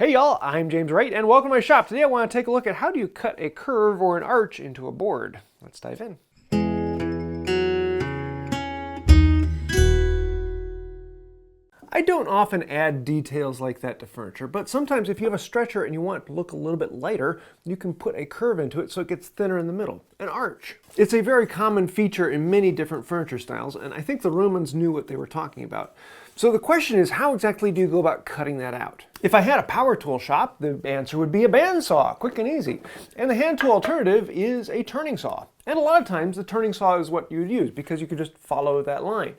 Hey y'all, I'm James Wright and welcome to my shop. Today I want to take a look at how do you cut a curve or an arch into a board. Let's dive in. I don't often add details like that to furniture, but sometimes if you have a stretcher and you want it to look a little bit lighter, you can put a curve into it so it gets thinner in the middle, an arch. It's a very common feature in many different furniture styles, and I think the Romans knew what they were talking about. So the question is, how exactly do you go about cutting that out? If I had a power tool shop, the answer would be a bandsaw, quick and easy. And the hand tool alternative is a turning saw. And a lot of times the turning saw is what you would use because you could just follow that line.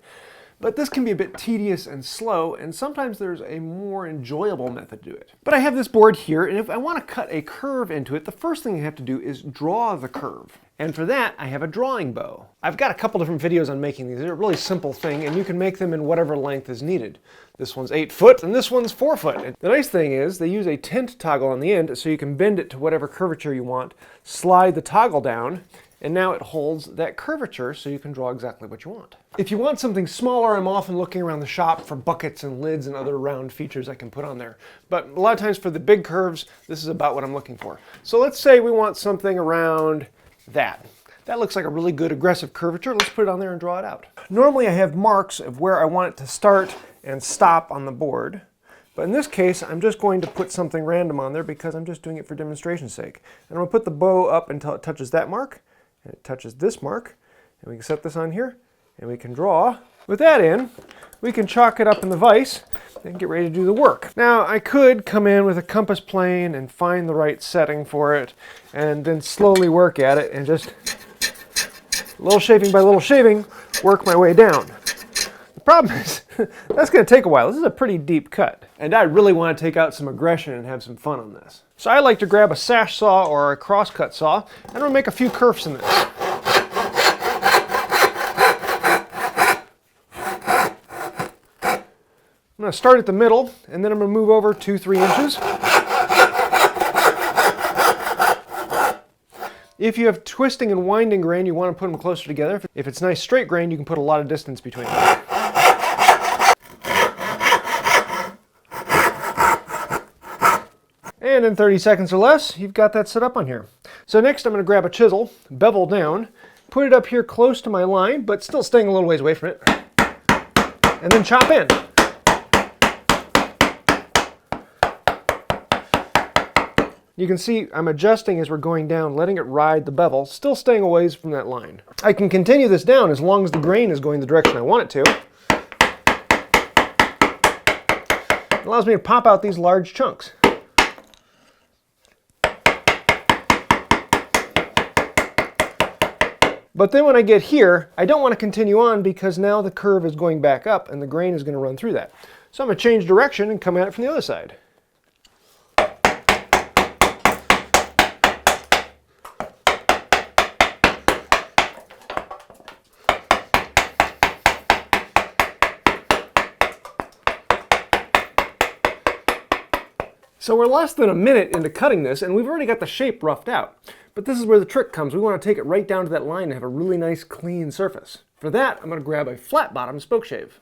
But this can be a bit tedious and slow, and sometimes there's a more enjoyable method to do it. But I have this board here, and if I want to cut a curve into it, the first thing I have to do is draw the curve. And for that, I have a drawing bow. I've got a couple different videos on making these. They're a really simple thing, and you can make them in whatever length is needed. This one's 8 foot, and this one's 4 foot. And the nice thing is, they use a tint toggle on the end, so you can bend it to whatever curvature you want, slide the toggle down, and now it holds that curvature so you can draw exactly what you want. If you want something smaller, I'm often looking around the shop for buckets and lids and other round features I can put on there. But a lot of times for the big curves, this is about what I'm looking for. So let's say we want something around that. That looks like a really good aggressive curvature. Let's put it on there and draw it out. Normally I have marks of where I want it to start and stop on the board. But in this case, I'm just going to put something random on there because I'm just doing it for demonstration's sake. And I'm going to put the bow up until it touches that mark. And it touches this mark, and we can set this on here, and we can draw. With that in, we can chalk it up in the vise and get ready to do the work. Now, I could come in with a compass plane and find the right setting for it, and then slowly work at it, and just little shaving by little shaving, work my way down. The problem is, that's going to take a while. This is a pretty deep cut, and I really want to take out some aggression and have some fun on this. So I like to grab a sash saw or a crosscut saw, and I'm going to make a few curves in this. I'm going to start at the middle, and then I'm going to move over 2-3 inches. If you have twisting and winding grain, you want to put them closer together. If it's nice straight grain, you can put a lot of distance between them. And in 30 seconds or less, you've got that set up on here. So next I'm going to grab a chisel, bevel down, put it up here close to my line, but still staying a little ways away from it, and then chop in. You can see I'm adjusting as we're going down, letting it ride the bevel, still staying a ways from that line. I can continue this down as long as the grain is going the direction I want it to. It allows me to pop out these large chunks. But then when I get here, I don't want to continue on because now the curve is going back up and the grain is going to run through that. So I'm going to change direction and come at it from the other side. So we're less than a minute into cutting this, and we've already got the shape roughed out. But this is where the trick comes. We want to take it right down to that line and have a really nice clean surface. For that, I'm going to grab a flat bottom spoke shave.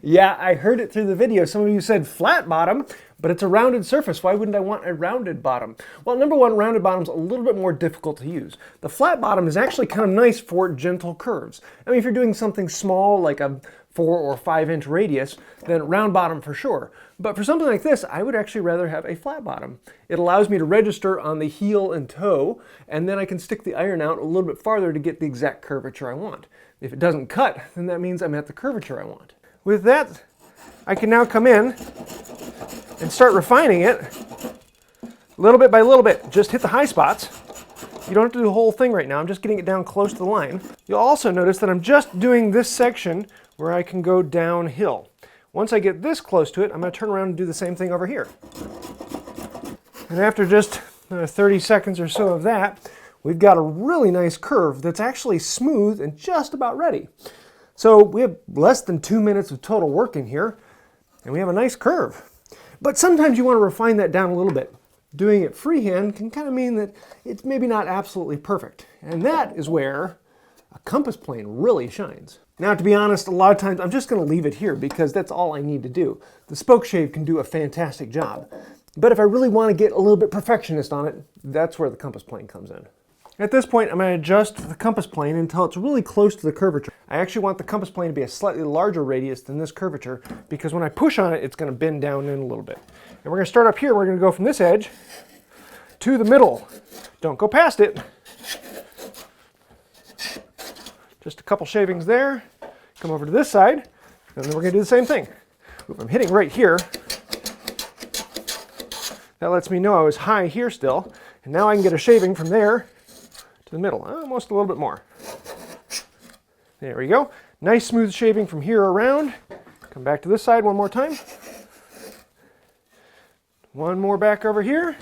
Yeah, I heard it through the video. Some of you said flat bottom, but it's a rounded surface. Why wouldn't I want a rounded bottom? Well, number one, rounded bottom's a little bit more difficult to use. The flat bottom is actually kind of nice for gentle curves. I mean, if you're doing something small like a 4 or 5 inch radius, then round bottom for sure. But for something like this, I would actually rather have a flat bottom. It allows me to register on the heel and toe, and then I can stick the iron out a little bit farther to get the exact curvature I want. If it doesn't cut, then that means I'm at the curvature I want. With that, I can now come in and start refining it little bit by little bit. Just hit the high spots. You don't have to do the whole thing right now. I'm just getting it down close to the line. You'll also notice that I'm just doing this section where I can go downhill. Once I get this close to it, I'm going to turn around and do the same thing over here. And after just 30 seconds or so of that, we've got a really nice curve that's actually smooth and just about ready. So we have less than 2 minutes of total work in here, and we have a nice curve. But sometimes you want to refine that down a little bit. Doing it freehand can kind of mean that it's maybe not absolutely perfect. And that is where a compass plane really shines. Now, to be honest, a lot of times I'm just going to leave it here because that's all I need to do. The spoke shave can do a fantastic job. But if I really want to get a little bit perfectionist on it, that's where the compass plane comes in. At this point, I'm going to adjust the compass plane until it's really close to the curvature. I actually want the compass plane to be a slightly larger radius than this curvature, because when I push on it, it's going to bend down in a little bit. And we're going to start up here. We're going to go from this edge to the middle. Don't go past it. Just a couple shavings there. Come over to this side, and then we're going to do the same thing. If I'm hitting right here, that lets me know I was high here still, and now I can get a shaving from there to the middle, almost a little bit more. There we go. Nice smooth shaving from here around. Come back to this side one more time. One more back over here.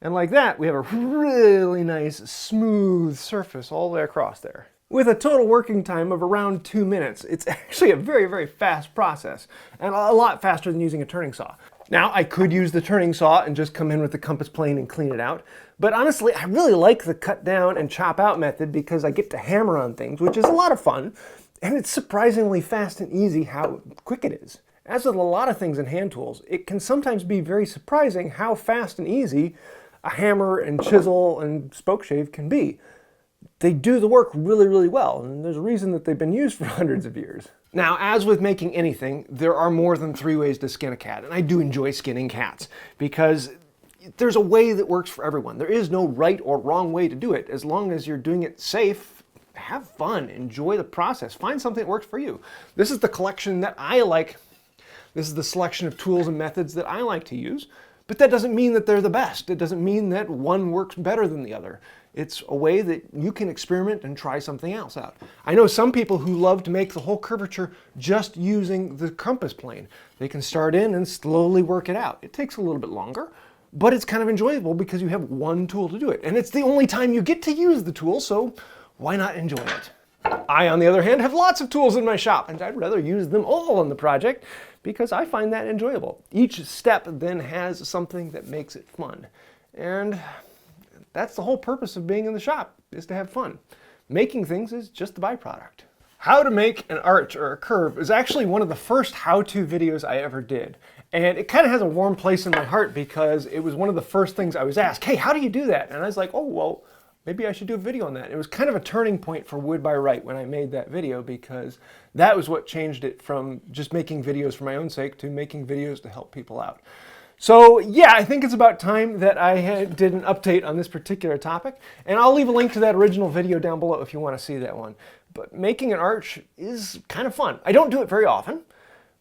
And like that, we have a really nice smooth surface all the way across there. With a total working time of around 2 minutes, it's actually a very, very fast process, and a lot faster than using a turning saw. Now, I could use the turning saw and just come in with the compass plane and clean it out, but honestly, I really like the cut down and chop out method because I get to hammer on things, which is a lot of fun, and it's surprisingly fast and easy how quick it is. As with a lot of things in hand tools, it can sometimes be very surprising how fast and easy a hammer and chisel and spoke shave can be. They do the work really, really well, and there's a reason that they've been used for hundreds of years. Now, as with making anything, there are more than 3 ways to skin a cat, and I do enjoy skinning cats because there's a way that works for everyone. There is no right or wrong way to do it. As long as you're doing it safe, have fun, enjoy the process, find something that works for you. This is the collection that I like. This is the selection of tools and methods that I like to use, but that doesn't mean that they're the best. It doesn't mean that one works better than the other. It's a way that you can experiment and try something else out. I know some people who love to make the whole curvature just using the compass plane. They can start in and slowly work it out. It takes a little bit longer, but it's kind of enjoyable because you have one tool to do it. And it's the only time you get to use the tool, so why not enjoy it? I, on the other hand, have lots of tools in my shop, and I'd rather use them all in the project because I find that enjoyable. Each step then has something that makes it fun. And that's the whole purpose of being in the shop, is to have fun. Making things is just the byproduct. How to make an arch or a curve is actually one of the first how-to videos I ever did. And it kind of has a warm place in my heart because it was one of the first things I was asked, hey, how do you do that? And I was like, oh, well, maybe I should do a video on that. It was kind of a turning point for Wood by Wright when I made that video because that was what changed it from just making videos for my own sake to making videos to help people out. So yeah, I think it's about time that I did an update on this particular topic, and I'll leave a link to that original video down below if you want to see that one. But making an arch is kind of fun. I don't do it very often,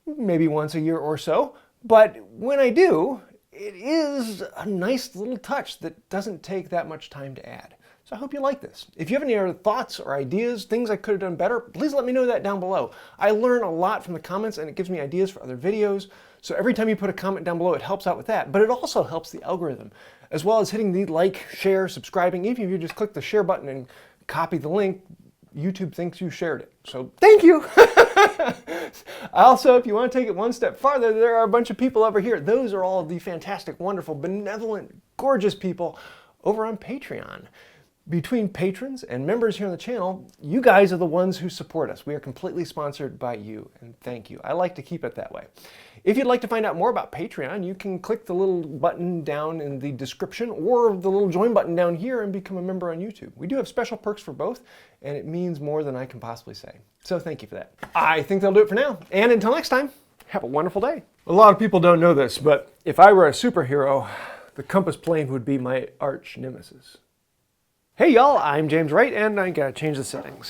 maybe once a year or so, but when I do, it is a nice little touch that doesn't take that much time to add. So I hope you like this. If you have any other thoughts or ideas, things I could have done better, please let me know that down below. I learn a lot from the comments and it gives me ideas for other videos. So every time you put a comment down below, it helps out with that. But it also helps the algorithm, as well as hitting the like, share, subscribing. Even if you just click the share button and copy the link, YouTube thinks you shared it. So thank you. Also, if you want to take it one step farther, there are a bunch of people over here. Those are all of the fantastic, wonderful, benevolent, gorgeous people over on Patreon. Between patrons and members here on the channel, you guys are the ones who support us. We are completely sponsored by you, and thank you. I like to keep it that way. If you'd like to find out more about Patreon, you can click the little button down in the description or the little join button down here and become a member on YouTube. We do have special perks for both, and it means more than I can possibly say. So thank you for that. I think that'll do it for now, and until next time, have a wonderful day. A lot of people don't know this, but if I were a superhero, the compass plane would be my arch nemesis. Hey y'all, I'm James Wright, and I gotta change the settings.